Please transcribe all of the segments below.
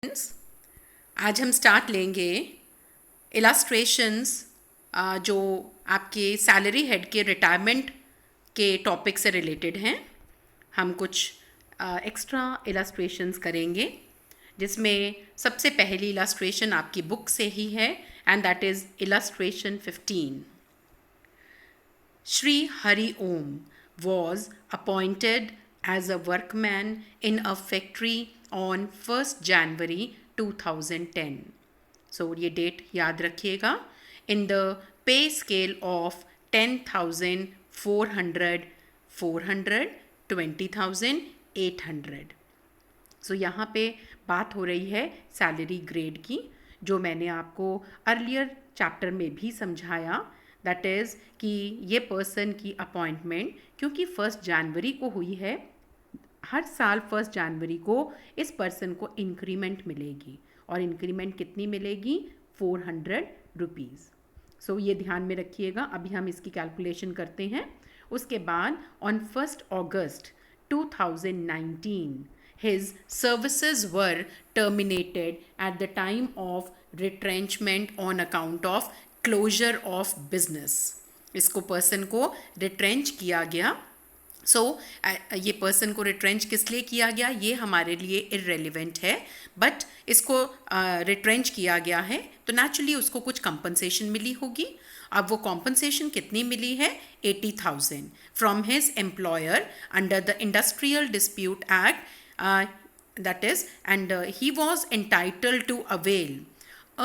Friends, आज हम start लेंगे इलास्ट्रेशंस जो आपके सैलरी हेड के रिटायरमेंट के टॉपिक से रिलेटेड हैं। हम कुछ एक्स्ट्रा इलास्ट्रेशंस करेंगे जिसमें सबसे पहली इलास्ट्रेशन आपकी बुक से ही है and that is illustration 15। Sri Hari Om was appointed as a workman in a factory on 1st January 2010. So ये डेट याद रखिएगा। In the pay scale of 10,000, 400, 400, 20,000, 800. सो यहाँ पे बात हो रही है सैलरी ग्रेड की, जो मैंने आपको अर्लियर चैप्टर में भी समझाया। दैट इज़ कि ये पर्सन की अपॉइंटमेंट क्योंकि 1 जनवरी को हुई है, हर साल 1 जनवरी को इस पर्सन को इंक्रीमेंट मिलेगी और इंक्रीमेंट कितनी मिलेगी? 400 रुपीज़। सो ये ध्यान में रखिएगा। अभी हम इसकी कैलकुलेशन करते हैं। उसके बाद on 1 August 2019 his services were terminated at the time of retrenchment on account of closure of business. इसको पर्सन को रिट्रेंच किया गया। ये पर्सन को रिट्रेंच किस लिए किया गया ये हमारे लिए इररेलेवेंट है, बट इसको रिट्रेंच किया गया है तो नेचुरली उसको कुछ कंपनसेशन मिली होगी। अब वो कॉम्पनसेशन कितनी मिली है? 80,000 from his employer under the industrial dispute act, that is, and he was entitled to avail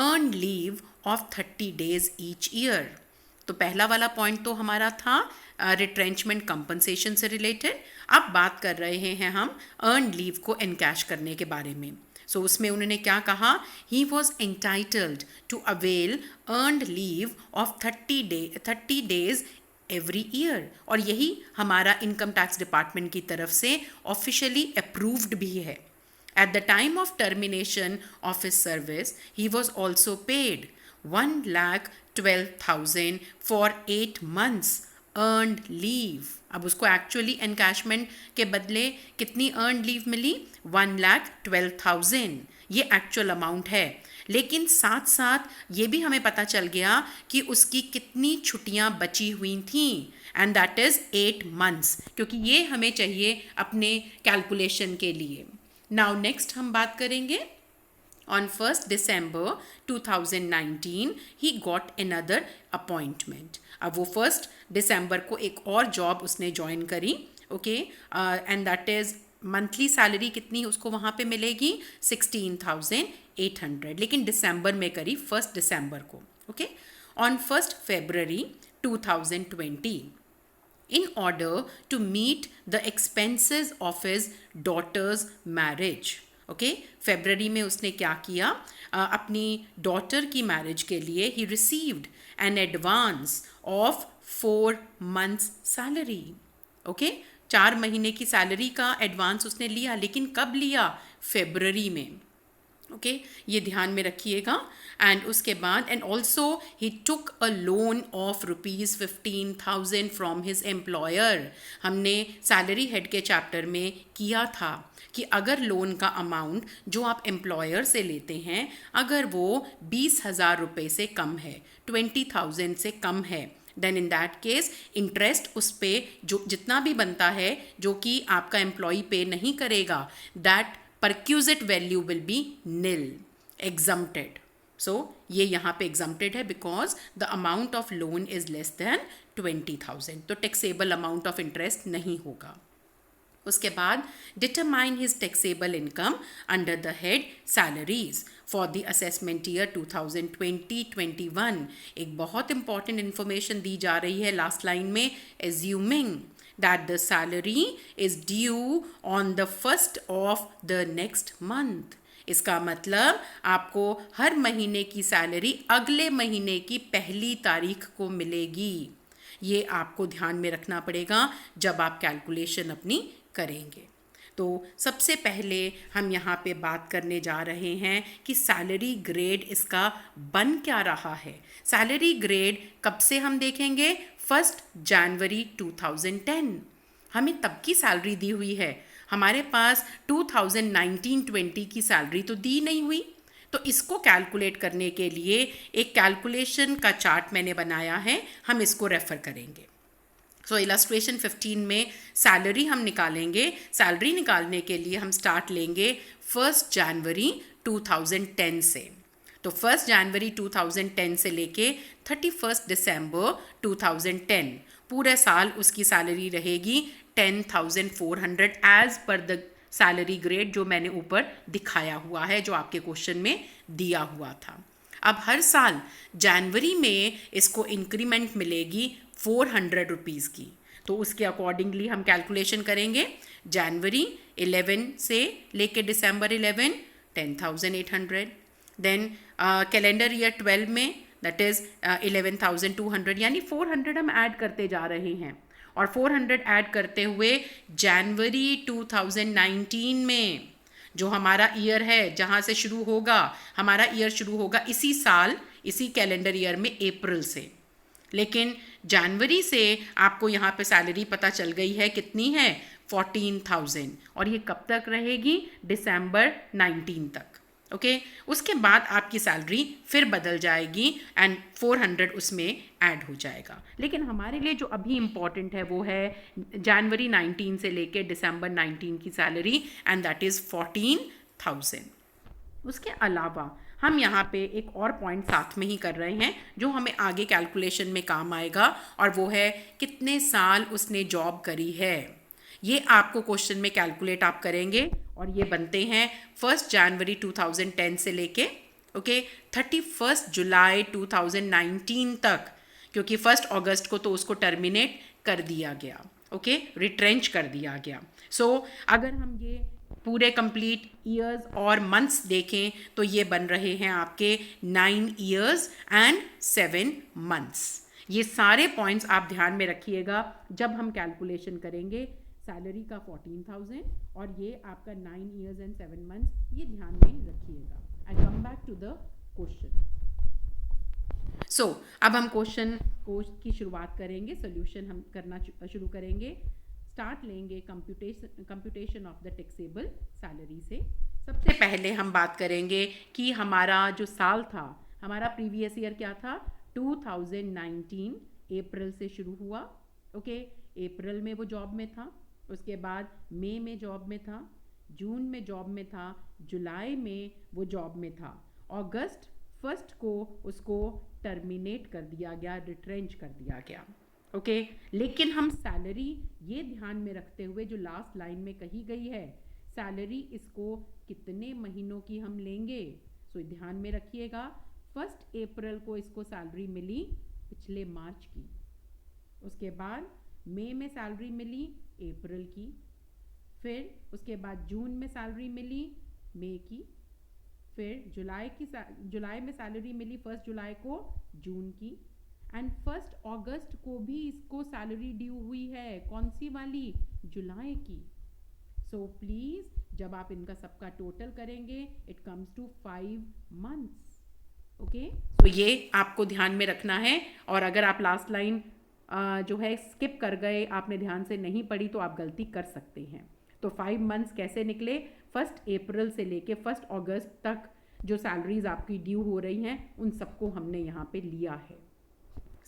earned leave of 30 days each year. तो पहला वाला पॉइंट तो हमारा था रिट्रेंचमेंट कंपनसेशन से रिलेटेड। अब बात कर रहे हैं हम अर्नड लीव को एनकैश करने के बारे में। सो उसमें उन्होंने क्या कहा? He was entitled to avail earned leave of 30 days every year, और यही हमारा इनकम टैक्स डिपार्टमेंट की तरफ से ऑफिशियली अप्रूव्ड भी है। At the time of termination of his service he was also paid 1,12,000 for 8 months earned leave. अब उसको एक्चुअली एनकैशमेंट के बदले कितनी अर्नड लीव मिली? 1,12,000। ये एक्चुअल अमाउंट है, लेकिन साथ साथ ये भी हमें पता चल गया कि उसकी कितनी छुट्टियां बची हुई थीं, एंड दैट इज़ 8 months, क्योंकि ये हमें चाहिए अपने कैलकुलेशन के लिए। नाउ नेक्स्ट हम बात करेंगे on 1 December 2019 he got another appointment. अब वो 1 December को एक और जॉब उसने ज्वाइन करी, okay, and that is monthly salary कितनी उसको वहाँ पे मिलेगी? 16,800, लेकिन दिसंबर में करी 1 December को, okay. On 1 February 2020 in order to meet the expenses of his daughter's marriage, okay, February में उसने क्या किया? अपनी डॉटर की मैरिज के लिए he received an advance of 4 months salary, okay. 4 महीने की सैलरी का एडवांस उसने लिया, लेकिन कब लिया? फेबररी में, ओके, ये ध्यान में रखिएगा। एंड उसके बाद and also he took a loan of ₹15,000 from his employer. हमने सैलरी हेड के चैप्टर में किया था कि अगर लोन का अमाउंट जो आप एम्प्लॉयर से लेते हैं, अगर वो 20,000 रुपये से कम है, 20,000 से कम है, then in that case interest उस पर जो जितना भी बनता है जो कि आपका एम्प्लॉई पे नहीं करेगा, that perquisite value will be nil, exempted. So ये यहाँ पे एग्जम्प्टेड है because the amount of loan is less than 20,000, तो टैक्सेबल अमाउंट ऑफ इंटरेस्ट नहीं होगा। उसके बाद determine his taxable income under the head salaries for the assessment year 2020-21। एक बहुत इंपॉर्टेंट इंफॉर्मेशन दी जा रही है लास्ट लाइन में, assuming that the salary is due on the 1st of the next month। इसका मतलब आपको हर महीने की सैलरी अगले महीने की पहली तारीख को मिलेगी। ये आपको ध्यान में रखना पड़ेगा जब आप कैलकुलेशन अपनी करेंगे। तो सबसे पहले हम यहाँ पे बात करने जा रहे हैं कि सैलरी ग्रेड इसका बन क्या रहा है। सैलरी ग्रेड कब से हम देखेंगे? 1 January 2010। हमें तब की सैलरी दी हुई है, हमारे पास 2019-20 की सैलरी तो दी नहीं हुई, तो इसको कैलकुलेट करने के लिए एक कैलकुलेशन का चार्ट मैंने बनाया है, हम इसको रेफ़र करेंगे। सो इलस्ट्रेशन 15 में सैलरी हम निकालेंगे। सैलरी निकालने के लिए हम स्टार्ट लेंगे 1 जनवरी 2010 से। तो 1 जनवरी 2010 से लेके 31 दिसंबर 2010 पूरे साल उसकी सैलरी रहेगी 10,400 as per the salary grade जो मैंने ऊपर दिखाया हुआ है, जो आपके क्वेश्चन में दिया हुआ था। अब हर साल जनवरी में इसको इंक्रीमेंट मिलेगी 400 रुपीज़ की, तो उसके अकॉर्डिंगली हम कैलकुलेशन करेंगे। जनवरी 11 से लेके दिसंबर 11 10,800, देन कैलेंडर ईयर 12 में दैट इज़ 11,200, यानी 400 हम ऐड करते जा रहे हैं। और 400 ऐड करते हुए जनवरी 2019 में जो हमारा ईयर है, जहाँ से शुरू होगा हमारा ईयर, शुरू होगा इसी साल, इसी कैलेंडर ईयर में अप्रैल से। लेकिन जनवरी से आपको यहाँ पे सैलरी पता चल गई है, कितनी है 14,000, और ये कब तक रहेगी, दिसंबर 19 तक। ओके, उसके बाद आपकी सैलरी फिर बदल जाएगी एंड 400 उसमें ऐड हो जाएगा। लेकिन हमारे लिए जो अभी इम्पॉर्टेंट है वो है जनवरी 19 से लेके दिसंबर 19 की सैलरी, एंड दैट इज़ 14,000। उसके अलावा हम यहाँ पे एक और पॉइंट साथ में ही कर रहे हैं जो हमें आगे कैलकुलेशन में काम आएगा, और वो है कितने साल उसने जॉब करी है। ये आपको क्वेश्चन में कैलकुलेट आप करेंगे, और ये बनते हैं 1 जनवरी 2010 से लेके 31 जुलाई 2019 तक, क्योंकि 1 अगस्त को तो उसको टर्मिनेट कर दिया गया, रिट्रेंच कर दिया गया। सो अगर हम ये पूरे कंप्लीट ईयर्स और मंथ्स देखें तो ये बन रहे हैं आपके 9 ईयर्स एंड 7 मंथ्स। ये सारे पॉइंट्स आप ध्यान में रखिएगा जब हम कैलकुलेशन करेंगे। सैलरी का 14,000 और ये आपका 9 ईयर्स एंड 7 मंथ्स, ये ध्यान में रखिएगा। I come back to the question. So अब हम क्वेश्चन की शुरुआत करेंगे, सोल्यूशन हम करना शुरू करेंगे। स्टार्ट लेंगे computation of the taxable salary से। सबसे पहले हम बात करेंगे कि हमारा जो साल था, हमारा प्रीवियस ईयर क्या था, 2019 अप्रैल से शुरू हुआ। अप्रैल में वो जॉब में था, उसके बाद मई में जॉब में था, जून में जॉब में था, जुलाई में वो जॉब में था, अगस्त 1 को उसको टर्मिनेट कर दिया गया, रिट्रेंच कर दिया गया। लेकिन हम सैलरी ये ध्यान में रखते हुए जो लास्ट लाइन में कही गई है, सैलरी इसको कितने महीनों की हम लेंगे, सो ध्यान में रखिएगा। 1 अप्रैल को इसको सैलरी मिली पिछले मार्च की, उसके बाद मई में सैलरी मिली अप्रैल की, फिर उसके बाद जून में सैलरी मिली मई की, फिर जुलाई में सैलरी मिली 1 जुलाई को जून की, एंड 1 अगस्त को भी इसको सैलरी ड्यू हुई है, कौन सी वाली, जुलाई की। सो प्लीज जब आप इनका सबका टोटल करेंगे इट कम्स टू 5 मंथ्स। तो ये आपको ध्यान में रखना है, और अगर आप लास्ट लाइन जो है स्किप कर गए, आपने ध्यान से नहीं पढ़ी, तो आप गलती कर सकते हैं। तो 5 मंथ्स कैसे निकले, 1 अप्रैल से लेके 1 अगस्त तक जो सैलरीज आपकी ड्यू हो रही हैं उन सबको हमने यहाँ पे लिया है।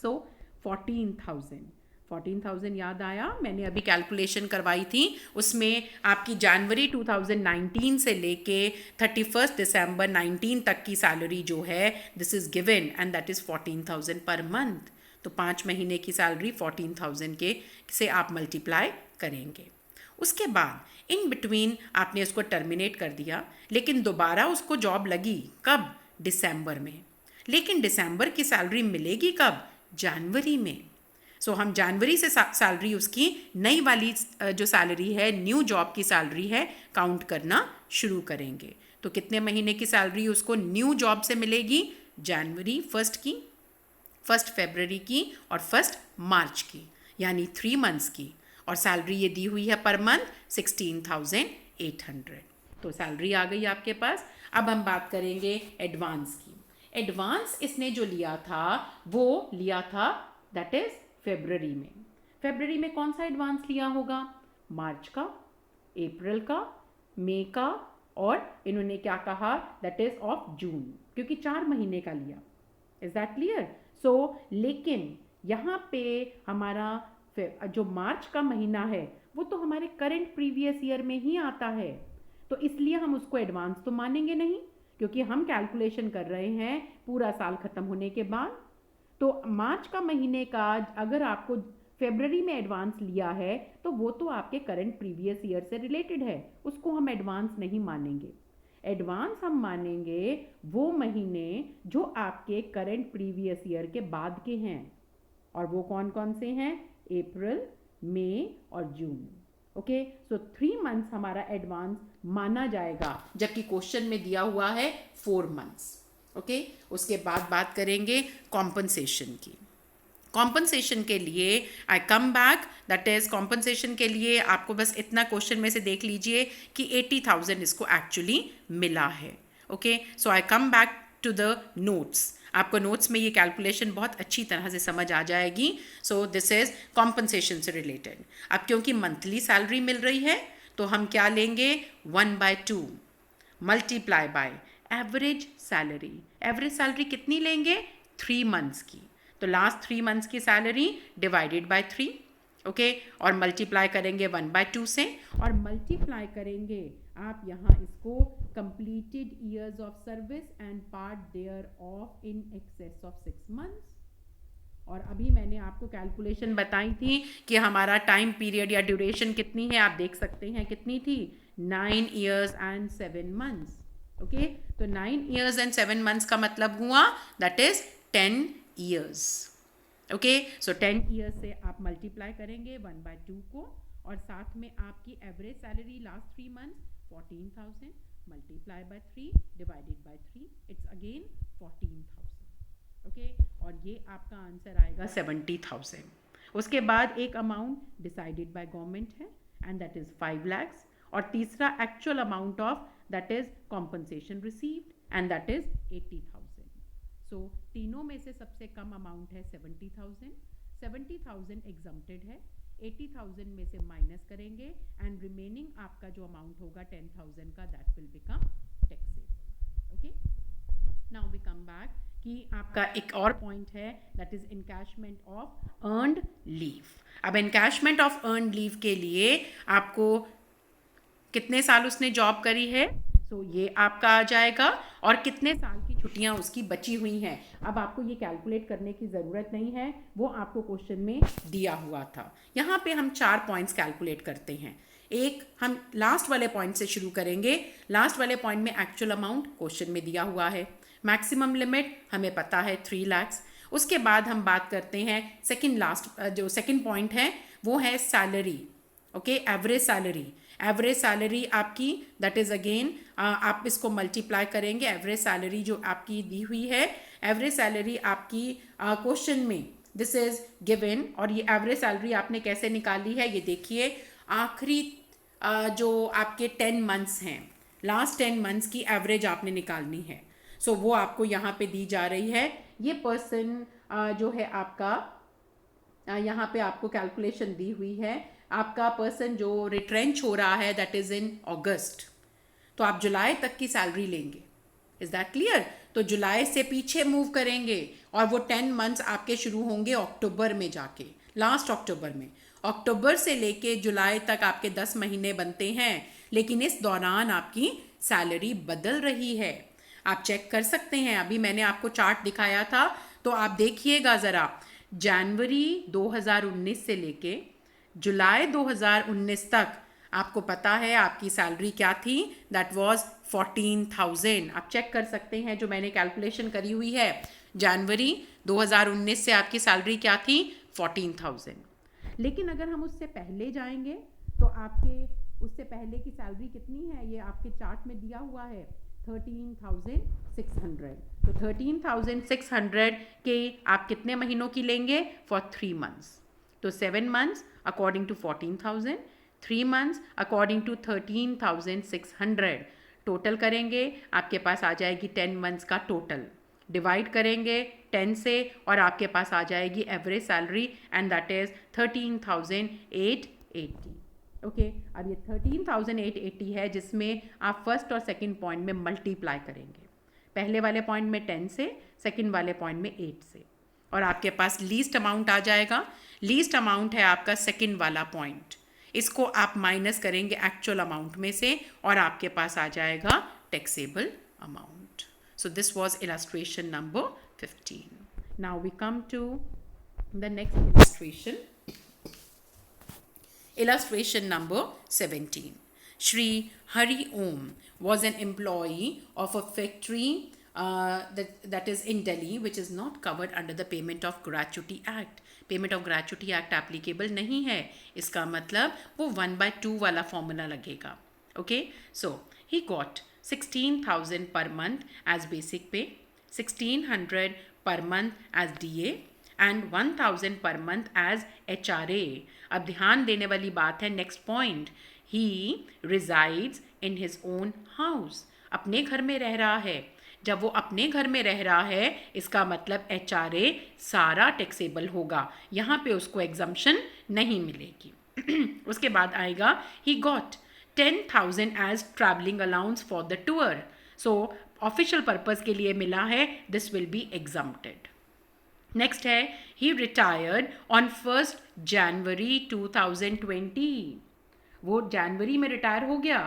सो 14,000 याद आया, मैंने अभी कैलकुलेशन करवाई थी, उसमें आपकी जनवरी 2019 से लेके 31 दिसंबर 19 तक की सैलरी जो है this is given, and that is 14,000 per month. तो 5 महीने की सैलरी 14,000 के से आप मल्टीप्लाई करेंगे। उसके बाद इन बिटवीन आपने उसको टर्मिनेट कर दिया, लेकिन दोबारा उसको जॉब लगी कब, दिसंबर में। लेकिन दिसंबर की सैलरी मिलेगी कब, जनवरी में। सो हम जनवरी से सैलरी उसकी नई वाली जो सैलरी है, न्यू जॉब की सैलरी है, काउंट करना शुरू करेंगे। तो कितने महीने की सैलरी उसको न्यू जॉब से मिलेगी, जनवरी 1 की, 1 फरवरी की और 1 मार्च की, यानी 3 मंथ्स की। और सैलरी ये दी हुई है पर मंथ 16,800। तो सैलरी आ गई आपके पास। अब हम बात करेंगे एडवांस की। एडवांस इसने जो लिया था वो लिया था दैट इज फरवरी में। फरवरी में कौन सा एडवांस लिया होगा, मार्च का। अप्रैल का, मई का, और इन्होंने क्या कहा, दैट इज ऑफ जून, क्योंकि 4 महीने का लिया। Is that clear? सो लेकिन यहाँ पे हमारा जो मार्च का महीना है वो तो हमारे करंट प्रीवियस ईयर में ही आता है, तो इसलिए हम उसको एडवांस तो मानेंगे नहीं, क्योंकि हम कैलकुलेशन कर रहे हैं पूरा साल खत्म होने के बाद। तो मार्च का महीने का अगर आपको फेब्रवरी में एडवांस लिया है तो वो तो आपके करंट प्रीवियस ईयर से रिलेटेड है, उसको हम एडवांस नहीं मानेंगे। एडवांस हम मानेंगे वो महीने जो आपके करंट प्रीवियस ईयर के बाद के हैं, और वो कौन कौन से हैं, अप्रैल, मई और जून। ओके, सो 3 मंथ्स हमारा एडवांस माना जाएगा, जबकि क्वेश्चन में दिया हुआ है 4 मंथ्स। ओके, उसके बाद बात करेंगे कॉम्पनसेशन की। कॉम्पनसेशन के लिए I come back, that is compensation के लिए आपको बस इतना क्वेश्चन में से देख लीजिए कि 80,000 इसको एक्चुअली मिला है। Okay, so I come back to the notes. आपको नोट्स में ये कैलकुलेशन बहुत अच्छी तरह से समझ आ जाएगी। सो दिस इज कॉम्पनसेशन से रिलेटेड। अब क्योंकि मंथली सैलरी मिल रही है तो हम क्या लेंगे, 1/2 multiply by average salary. Average salary कितनी लेंगे, 3 मंथ्स की, तो लास्ट 3 मंथ्स की सैलरी डिवाइडेड बाय 3। ओके, और मल्टीप्लाई करेंगे 1/2 से, और मल्टीप्लाई करेंगे आप यहाँ इसको completed years of service and part there of in excess of 6 months. और अभी मैंने आपको कैलकुलेशन बताई थी कि हमारा टाइम पीरियड या ड्यूरेशन कितनी है, आप देख सकते हैं कितनी थी, 9 years and 7 months। ओके, तो 9 years and 7 months का मतलब हुआ that is 10 years। Okay, so 10 years से आप मल्टीप्लाई करेंगे 1/2 को, और साथ में आपकी average salary last 3 months 14,000 multiply by 3 divided by 3, it's again 14,000। Okay, और ये आपका आंसर आएगा 70,000। उसके बाद एक अमाउंट डिसाइडेड बाय गवर्नमेंट है एंड दैट इज 5 lakhs, और तीसरा actual amount of that is compensation received and that is 80,000। सो तीनों में से सबसे कम अमाउंट है 70,000। 70,000 एग्जम्प्टेड है, 80,000 में से माइनस करेंगे एंड रिमेनिंग आपका जो अमाउंट होगा 10,000 का, that will become taxable. Okay, now we come back कि आपका एक और पॉइंट है that is encashment of earned leave. अब इनकैशमेंट ऑफ अर्नड लीव के लिए आपको कितने साल उसने जॉब करी है, सो ये आपका आ जाएगा, और कितने साल की छुट्टियां उसकी बची हुई हैं। अब आपको ये कैलकुलेट करने की ज़रूरत नहीं है, वो आपको क्वेश्चन में दिया हुआ था। यहाँ पे हम 4 पॉइंट्स कैलकुलेट करते हैं। एक हम लास्ट वाले पॉइंट से शुरू करेंगे। लास्ट वाले पॉइंट में एक्चुअल अमाउंट क्वेश्चन में दिया हुआ है, मैक्सिमम लिमिट हमें पता है 3 lakhs। उसके बाद हम बात करते हैं सेकंड लास्ट, जो सेकंड पॉइंट है वो है salary. Okay, average salary. Average salary आपकी दैट इज अगेन आप इसको मल्टीप्लाई करेंगे, एवरेज सैलरी जो आपकी दी हुई है, एवरेज सैलरी आपकी क्वेश्चन में दिस इज गिवन, और ये एवरेज सैलरी आपने कैसे निकाली है ये देखिए। आखिरी जो आपके 10 मंथ्स हैं, लास्ट 10 मंथ्स की एवरेज आपने निकालनी है। सो वो आपको यहाँ पे दी जा रही है। ये पर्सन जो है आपका यहाँ पे आपको कैलकुलेशन दी हुई है, आपका पर्सन जो रिट्रेंच हो रहा है दैट इज इन अगस्त, तो आप जुलाई तक की सैलरी लेंगे। Is that clear? तो जुलाई से पीछे मूव करेंगे और वो 10 मंथ्स आपके शुरू होंगे अक्टूबर में जाके, लास्ट अक्टूबर में। अक्टूबर से लेके जुलाई तक आपके 10 महीने बनते हैं, लेकिन इस दौरान आपकी सैलरी बदल रही है। आप चेक कर सकते हैं, अभी मैंने आपको चार्ट दिखाया था, तो आप देखिएगा ज़रा, जनवरी 2019 से लेके जुलाई 2019 तक आपको पता है आपकी सैलरी क्या थी, दैट वाज 14,000। आप चेक कर सकते हैं जो मैंने कैलकुलेशन करी हुई है, जनवरी 2019 से आपकी सैलरी क्या थी, 14,000। लेकिन अगर हम उससे पहले जाएंगे तो आपके उससे पहले की सैलरी कितनी है, ये आपके चार्ट में दिया हुआ है, 13,600। तो 13,600 के आप कितने महीनों की लेंगे, फॉर 3 मंथ्स। तो 7 months according to 14,000, 3 months according to 13,600। Total करेंगे आपके पास आ जाएगी 10 months का टोटल, डिवाइड करेंगे 10 से और आपके पास आ जाएगी average salary, and that is 13,880। Okay अब ये 13,880 है, जिसमें आप फर्स्ट और सेकंड पॉइंट में मल्टीप्लाई करेंगे, पहले वाले पॉइंट में 10 से, सेकंड वाले पॉइंट में 8 से, और आपके पास लीस्ट अमाउंट आ जाएगा। लीस्ट अमाउंट है आपका सेकंड वाला पॉइंट, इसको आप माइनस करेंगे एक्चुअल अमाउंट में से और आपके पास आ जाएगा taxable amount. So this was illustration number 15। Now we come to the next illustration, illustration number 17. Shri Hari Om was an employee of a factory that is in Delhi, which is not covered under the Payment of Gratuity Act. Payment of Gratuity Act applicable नहीं है, इसका मतलब वो 1/2 वाला formula लगेगा। Okay, so he got 16,000 per month as basic pay, 1,600 per month as DA and 1,000 per month as HRA. अब ध्यान देने वाली बात है next point, he resides in his own house, अपने घर में रह रहा है। जब वो अपने घर में रह रहा है इसका मतलब HRA सारा टैक्सेबल होगा, यहाँ पे उसको एग्जम्पशन नहीं मिलेगी। उसके बाद आएगा he got 10,000 as travelling allowance for the tour, so official purpose के लिए मिला है, this will be exempted. Next है ही रिटायर्ड ऑन 1 जनवरी 2020, वो जनवरी में रिटायर हो गया,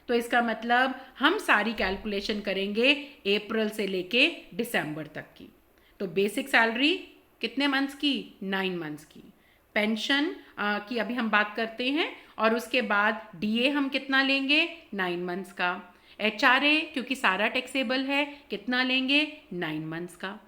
तो इसका मतलब हम सारी कैलकुलेशन करेंगे अप्रैल से लेके दिसंबर तक की। तो बेसिक सैलरी कितने मंथ्स की, 9 मंथ्स की। पेंशन की अभी हम बात करते हैं, और उसके बाद DA हम कितना लेंगे, 9 मंथ्स का। HRA क्योंकि सारा टैक्सेबल है, कितना लेंगे, 9 मंथ्स का।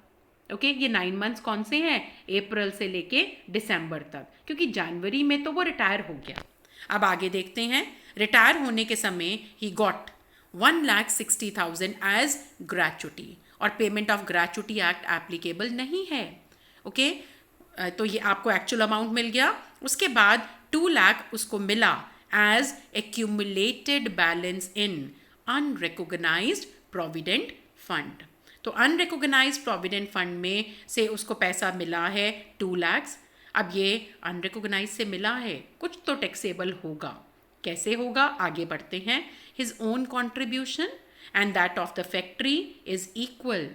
ओके ये 9 मंथ्स कौन से हैं, अप्रैल से लेके दिसंबर तक, क्योंकि जनवरी में तो वो रिटायर हो गया। अब आगे देखते हैं, रिटायर होने के समय ही गॉट 1,60,000 एज ग्रेचुटी, और payment of gratuity act applicable नहीं है। ओके तो ये आपको एक्चुअल अमाउंट मिल गया। उसके बाद 2 लाख उसको मिला as accumulated balance in unrecognised provident fund. तो अनरिकॉग्नाइज्ड प्रोविडेंट फंड में से उसको पैसा मिला है 2 लाख। अब ये अनरिकॉग्नाइज से मिला है, कुछ तो टैक्सेबल होगा, कैसे होगा आगे बढ़ते हैं। His own contribution and that of the factory is equal,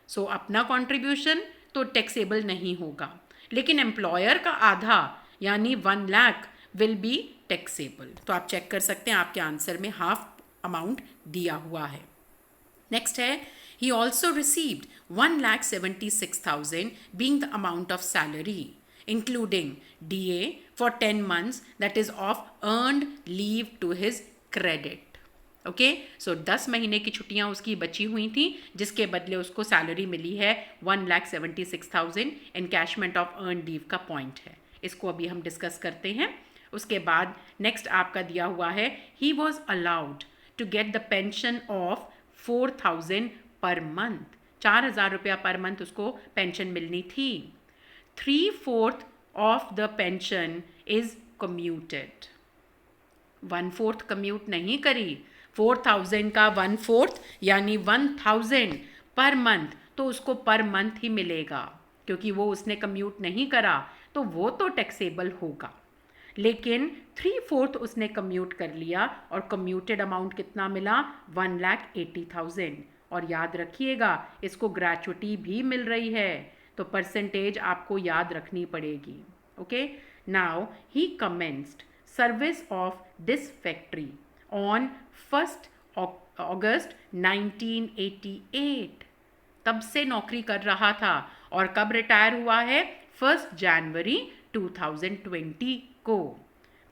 so अपना कॉन्ट्रीब्यूशन तो टैक्सेबल नहीं होगा, लेकिन एम्प्लॉयर का आधा यानी 1 लाख विल बी टैक्सेबल। तो आप चेक कर सकते हैं आपके आंसर में हाफ अमाउंट दिया हुआ है। नेक्स्ट है he also received 1,76,000 being the amount of salary including DA for 10 months, that is of earned leave to his credit. Okay so 10 महीने की छुट्टियां उसकी बची हुई थी, जिसके बदले उसको सैलरी मिली है 1,76,000 एनकैशमेंट ऑफ अर्न लीव का पॉइंट है, इसको अभी हम डिस्कस करते हैं। उसके बाद नेक्स्ट आपका दिया हुआ है he was allowed to get the pension of 4,000 per month, 4,000 रुपया पर मंथ उसको पेंशन मिलनी थी। 3/4 of the pension is commuted, 1/4 commute नहीं करी, 4,000 का 1/4 यानी 1,000 पर मंथ, तो उसको पर मंथ ही मिलेगा, क्योंकि वो उसने कम्यूट नहीं करा तो वो तो टैक्सेबल होगा। लेकिन 3/4 उसने कम्यूट कर लिया और कम्यूटेड अमाउंट कितना मिला, 1,80,000। और याद रखिएगा इसको ग्रेचुटी भी मिल रही है, तो परसेंटेज आपको याद रखनी पड़ेगी। Okay now he commenced service of this factory on 1 अगस्त 1988, तब से नौकरी कर रहा था, और कब रिटायर हुआ है, 1 जनवरी 2020 को।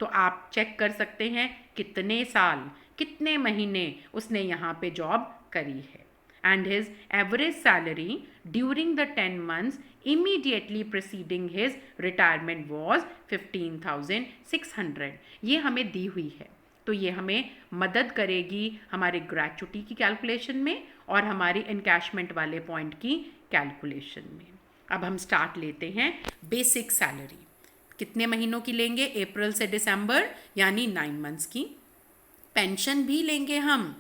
तो आप चेक कर सकते हैं कितने साल, कितने महीने उसने यहाँ पे जॉब करी है। And his average salary during the 10 months immediately preceding his retirement was 15,600। ये हमें दी हुई है, तो ये हमें मदद करेगी हमारे ग्रेचुटी की कैलकुलेशन में और हमारी इनकैशमेंट वाले पॉइंट की कैलकुलेशन में। अब हम स्टार्ट लेते हैं बेसिक सैलरी, कितने महीनों की लेंगे, अप्रैल से दिसंबर यानी 9 मंथ्स की। पेंशन भी लेंगे हम,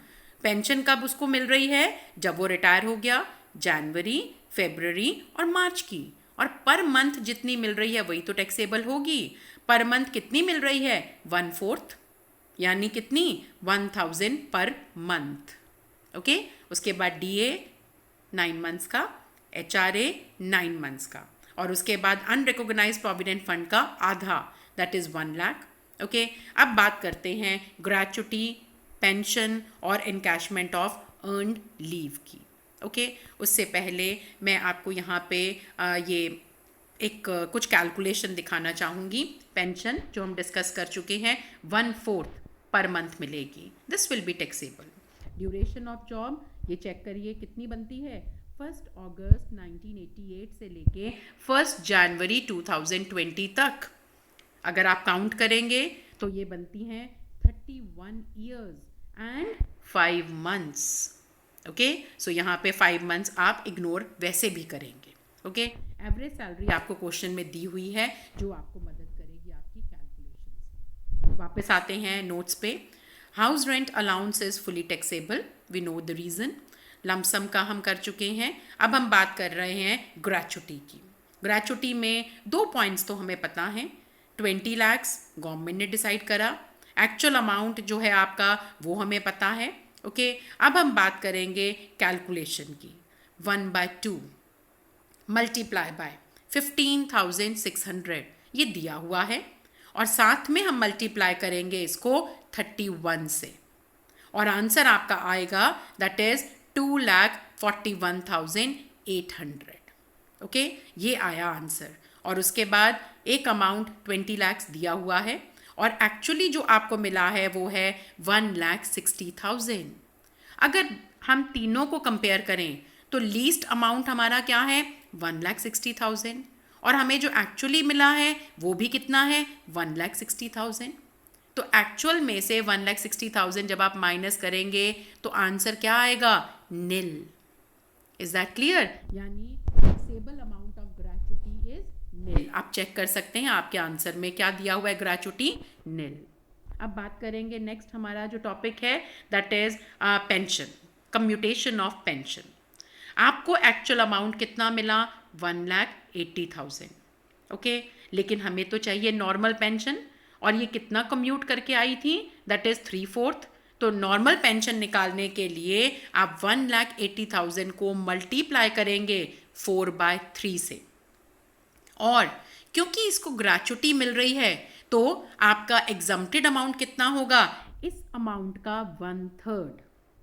पेंशन कब उसको मिल रही है, जब वो रिटायर हो गया, जनवरी, फरवरी और मार्च की, और पर मंथ जितनी मिल रही है वही तो टैक्सेबल होगी। पर मंथ कितनी मिल रही है, 1/4, यानी कितनी 1000 पर मंथ। ओके, उसके बाद DA 9 मंथ्स का, HRA 9 मंथ्स का, और उसके बाद अनरिकॉग्नाइज्ड प्रोविडेंट फंड का आधा, दैट इज़ 1 लाख। ओके, अब बात करते हैं ग्रेच्युटी, पेंशन और इनकैशमेंट ऑफ अर्नड लीव की। ओके, उससे पहले मैं आपको यहाँ पे ये कुछ कैलकुलेशन दिखाना चाहूँगी। पेंशन जो हम डिस्कस कर चुके हैं 1/4 पर मंथ मिलेगी, this will be taxable. Duration of job ये चेक करिए कितनी बनती है, 1 अगस्त 1988 से लेके 1 जनवरी 2020 तक अगर आप काउंट करेंगे तो ये बनती हैं 31 ईयर्स एंड 5 मंथ्स। ओके, सो यहाँ पे 5 मंथ्स आप इग्नोर वैसे भी करेंगे। ओके, एवरेज सैलरी आपको क्वेश्चन में दी हुई है जो आपको मदद करेगी आपकी कैलकुलेशन में। वापस आते हैं नोट्स पे। House rent allowance is fully taxable, we know the reason. Lump sum का हम कर चुके हैं। अब हम बात कर रहे हैं ग्रेच्युटी की। ग्रेच्युटी में 2 पॉइंट्स तो हमें पता हैं, 20 lakhs गवर्नमेंट ने डिसाइड करा, एक्चुअल अमाउंट जो है आपका वो हमें पता है। ओके, अब हम बात करेंगे कैलकुलेशन की। 1/2 मल्टीप्लाई बाय 15,600 ये दिया हुआ है, और साथ में हम मल्टीप्लाई करेंगे इसको 31 से, और आंसर आपका आएगा दैट इज 2,41,800। ओके, ये आया आंसर। और उसके बाद एक अमाउंट 20 lakhs दिया हुआ है, और एक्चुअली जो आपको मिला है वो है 1,60,000। अगर हम तीनों को कंपेयर करें तो लीस्ट अमाउंट हमारा क्या है 1,60,000, और हमें जो एक्चुअली मिला है वो भी कितना है 1,60,000। तो एक्चुअल में से 1,60,000 जब आप माइनस करेंगे तो आंसर क्या आएगा, निल। Is that clear? यानी taxable amount of gratuity is nil. आप चेक कर सकते हैं आपके आंसर में क्या दिया हुआ है, ग्रेच्युटी निल। अब बात करेंगे नेक्स्ट हमारा जो टॉपिक है that is pension, commutation of pension. आपको एक्चुअल अमाउंट कितना मिला 1,80,000। ओके, लेकिन हमें तो चाहिए नॉर्मल पेंशन, और ये कितना कम्यूट करके आई थी, दैट इज 3/4। तो नॉर्मल पेंशन निकालने के लिए आप 1,80,000 को मल्टीप्लाई करेंगे 4/3 से, और क्योंकि इसको ग्रेच्युटी मिल रही है तो आपका एग्जम्प्टेड अमाउंट कितना होगा, इस अमाउंट का 1/3।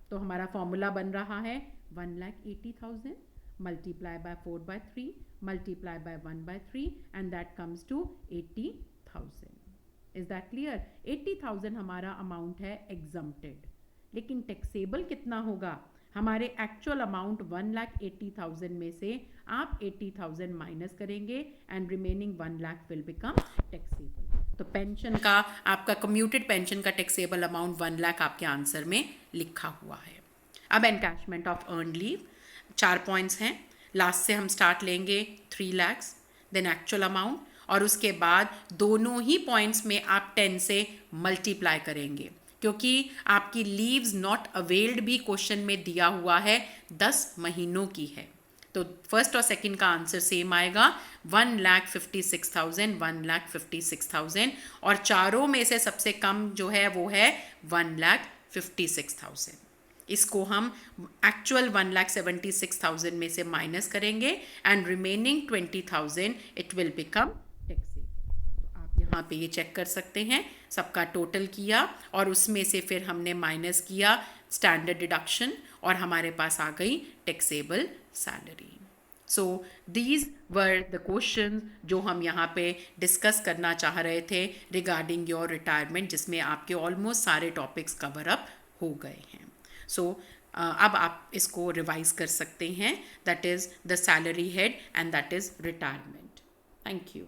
तो हमारा फॉर्मूला बन रहा है 1,80,000 multiply by 4/3 multiply by 1/3 and that comes to 80,000. Is that clear? 80,000 हमारा अमाउंट है एग्जम्प्टेड, लेकिन टैक्सेबल कितना होगा, हमारे एक्चुअल अमाउंट 1,80,000 में से आप 80,000 माइनस करेंगे and remaining 1 lakh will become taxable. तो पेंशन का आपका कम्यूटेड पेंशन का टैक्सेबल अमाउंट 1 लाख आपके आंसर में लिखा हुआ है। अब encashment of earn leave 4 points हैं। लास्ट से हम स्टार्ट लेंगे 3 lakhs, देन एक्चुअल अमाउंट, और उसके बाद दोनों ही पॉइंट्स में आप 10 से मल्टीप्लाई करेंगे, क्योंकि आपकी लीव्स नॉट अवेल्ड भी क्वेश्चन में दिया हुआ है 10 महीनों की है। तो फर्स्ट और सेकंड का आंसर सेम आएगा 1,56,000 1,56,000, और चारों में से सबसे कम जो है वो है 1,56,000। इसको हम एक्चुअल 1,76,000 में से माइनस करेंगे and remaining 20,000 it will become taxable. तो आप यहाँ पे ये चेक कर सकते हैं, सबका टोटल किया और उसमें से फिर हमने माइनस किया स्टैंडर्ड डिडक्शन, और हमारे पास आ गई taxable salary. So these were the question जो हम यहाँ पे डिस्कस करना चाह रहे थे रिगार्डिंग योर रिटायरमेंट, जिसमें आपके ऑलमोस्ट सारे टॉपिक्स कवर अप हो गए हैं। सो अब आप इसको रिवाइज कर सकते हैं, that is the salary head and that is retirement. Thank you.